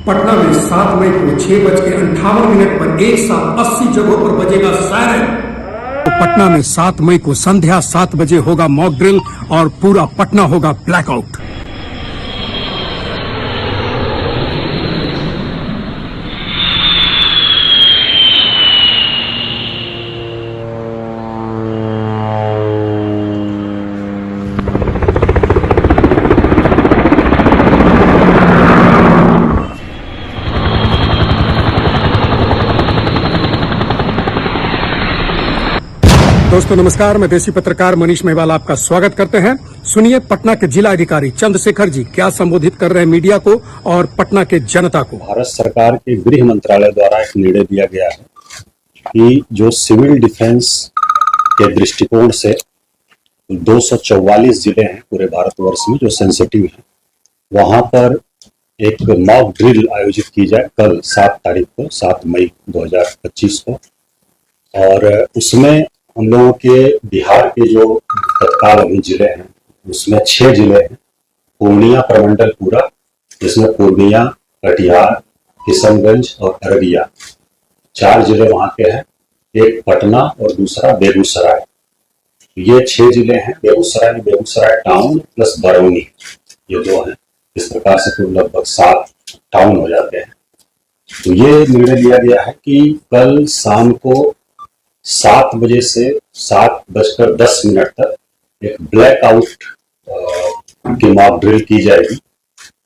पटना में 7 मई को 6:58 पर एक साथ 80 जगहों पर बजेगा सायरन। तो पटना में 7 मई को संध्या 7 बजे होगा मॉक ड्रिल और पूरा पटना होगा ब्लैकआउट। दोस्तों नमस्कार, मैं देसी पत्रकार मनीष महिवाल आपका स्वागत करते हैं। सुनिए पटना के जिला अधिकारी चंद्रशेखर जी क्या संबोधित कर रहे हैं मीडिया को और पटना के जनता को। भारत सरकार के गृह मंत्रालय द्वारा एक निर्णय दिया गया है कि जो सिविल डिफेंस के दृष्टिकोण से 244 जिले हैं पूरे भारतवर्ष में जो सेंसिटिव हैं, वहां पर एक मॉक ड्रिल आयोजित की जाए कल 7 तारीख को, 7 मई 2025 को। और उसमें हम लोगों के बिहार के जो तत्काल अभी जिले हैं उसमें 6 जिले हैं। पूर्णिया प्रमंडल पूरा, जिसमें पूर्णिया, कटिहार, किशनगंज और अररिया 4 जिले वहां के हैं। एक पटना और दूसरा बेगूसराय। ये 6 जिले हैं। बेगूसराय टाउन प्लस बरौनी, ये 2 हैं। इस प्रकार से कुल लगभग 7 टाउन हो जाते हैं। तो ये निर्णय लिया गया है कि कल शाम को 7 बजे से 7:10 तक एक ब्लैकआउट की मॉक ड्रिल की जाएगी।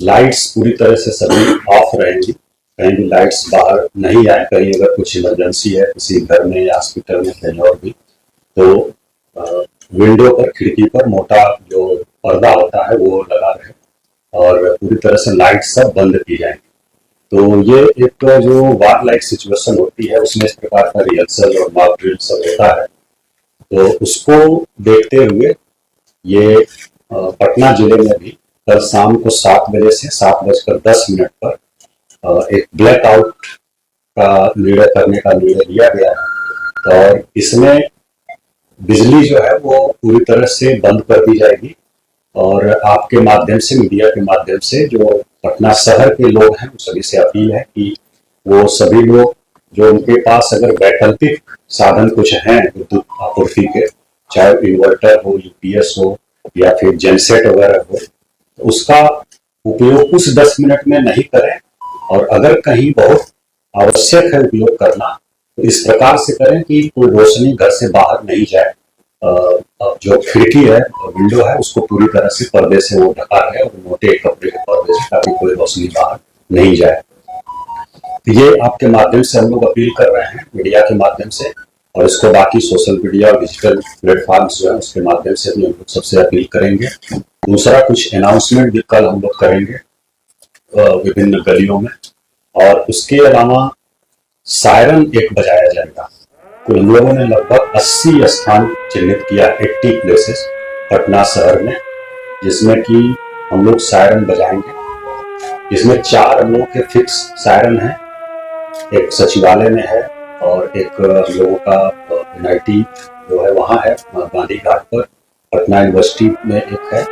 लाइट्स पूरी तरह से सभी ऑफ रहेंगी, कहीं भी लाइट्स बाहर नहीं आए। कहीं अगर कुछ इमरजेंसी है किसी घर में या हॉस्पिटल में कहीं और भी, तो विंडो पर, खिड़की पर मोटा जो पर्दा होता है वो लगा रहे और पूरी तरह से लाइट सब बंद की जाएंगी। तो ये एक जो वार लाइक सिचुएशन होती है उसमें इस प्रकार का रिहर्सल और मॉक ड्रिल सब होता है। तो उसको देखते हुए ये पटना जिले में भी कल शाम को 7 बजे से 7:10 पर एक ब्लैकआउट का निर्णय करने का निर्णय लिया गया है। और इसमें बिजली जो है वो पूरी तरह से बंद कर दी जाएगी। और आपके माध्यम से, मीडिया के माध्यम से जो पटना शहर के लोग हैं, सभी से अपील है कि वो सभी लोग जो उनके पास अगर वैकल्पिक साधन कुछ हैं विद्युत आपूर्ति के, चाहे इन्वर्टर हो, यूपीएस हो या फिर जेनसेट वगैरह हो, तो उसका उपयोग उस 10 मिनट में नहीं करें। और अगर कहीं बहुत आवश्यक है उपयोग करना तो इस प्रकार से करें कि कोई रोशनी घर से बाहर नहीं जाए। जो खिड़की है, विंडो है, उसको पूरी तरह से पर्दे से वो ढका है और मोटे कपड़े के पर्दे से, ताकि कोई रोशनी बाहर नहीं जाए। तो ये आपके माध्यम से हम लोग अपील कर रहे हैं, मीडिया के माध्यम से, और इसको बाकी सोशल मीडिया और डिजिटल प्लेटफॉर्म जो है उसके माध्यम से भी हम लोग सबसे अपील करेंगे। दूसरा, कुछ अनाउंसमेंट भी कल हम लोग करेंगे विभिन्न गलियों में। और उसके अलावा सायरन एक बजाया जाएगा। तो हम लोगों ने लगभग 80 स्थान चिन्हित किया, 80 प्लेसेस पटना शहर में, जिसमें कि हम लोग सायरन बजाएंगे। इसमें 4 हम लोगों के फिक्स सायरन हैं। एक सचिवालय में है और एक हम लोगों का NIT जो है वहाँ है गांधी घाट पर, पटना यूनिवर्सिटी में एक है,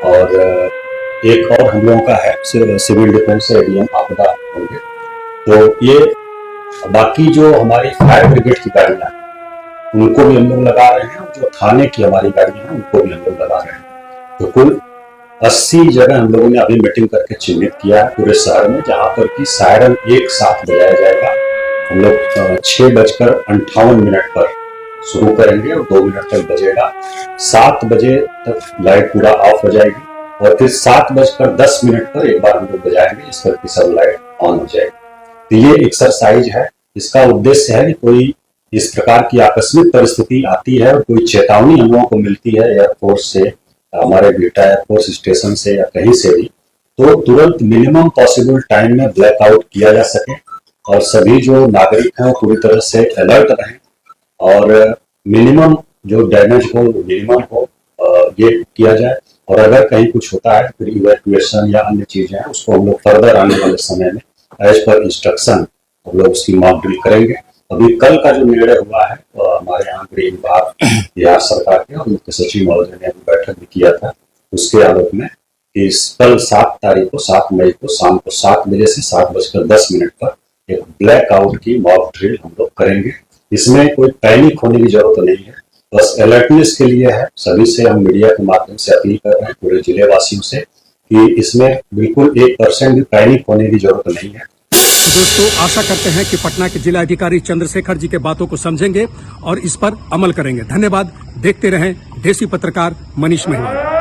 और एक और हम लोगों का है सिविल डिफेंस ADM आपदा होंगे। तो ये बाकी जो हमारी फायर ब्रिगेड की गाड़ियां हैं उनको भी हम लोग लगा रहे हैं, और जो थाने की हमारी गाड़ियां हैं उनको भी हम लोग लगा रहे हैं। तो कुल 80 जगह हम लोगों ने अभी मीटिंग करके चिन्हित किया है पूरे शहर में, जहां पर कि सायरन एक साथ बजाया जाएगा। हम लोग 6:58 पर शुरू करेंगे और 2 मिनट तक बजेगा। 7 बजे तक लाइट पूरा ऑफ हो जाएगी और फिर 7:10 पर एक बार हम लोग बजाएंगे, इस पर सब लाइट ऑन हो जाएगी। तो ये एक्सरसाइज है। इसका उद्देश्य है कि कोई इस प्रकार की आकस्मिक परिस्थिति आती है और कोई चेतावनी हम लोगों को मिलती है एयरफोर्स से, हमारे बिहटा एयरफोर्स स्टेशन से या कहीं से भी, तो तुरंत मिनिमम पॉसिबल टाइम में ब्लैकआउट किया जा सके और सभी जो नागरिक हैं पूरी तरह से अलर्ट रहें और मिनिमम जो डैमेज हो मिनिमम हो, ये किया जाए। और अगर कहीं कुछ होता है फिर इवैक्यूएशन या अन्य चीजें हैं उसको हम लोग फर्दर आने वाले समय में एज पर इंस्ट्रक्शन हम लोग उसकी मॉक ड्रिल करेंगे। अभी कल का जो निर्णय हुआ है हमारे यहाँ गृह विभाग बिहार सरकार के और मुख्य सचिव महोदय ने बैठक भी किया था, उसके आलोक में कि कल 7 तारीख को 7 मई को शाम को 7 बजे से 7:10 पर एक ब्लैकआउट की मॉक ड्रिल हम लोग करेंगे। इसमें कोई पैनिक होने की जरूरत नहीं है, बस अलर्टनेस के लिए है। सभी से हम मीडिया के माध्यम से अपील कर रहे हैं, पूरे जिले वासियों से, कि इसमें बिल्कुल 1% भी पैनिक होने की जरूरत नहीं है। तो दोस्तों, आशा करते हैं कि पटना के जिलाधिकारी चंद्रशेखर जी के बातों को समझेंगे और इस पर अमल करेंगे। धन्यवाद। देखते रहें देसी पत्रकार मनीष मेहवाल।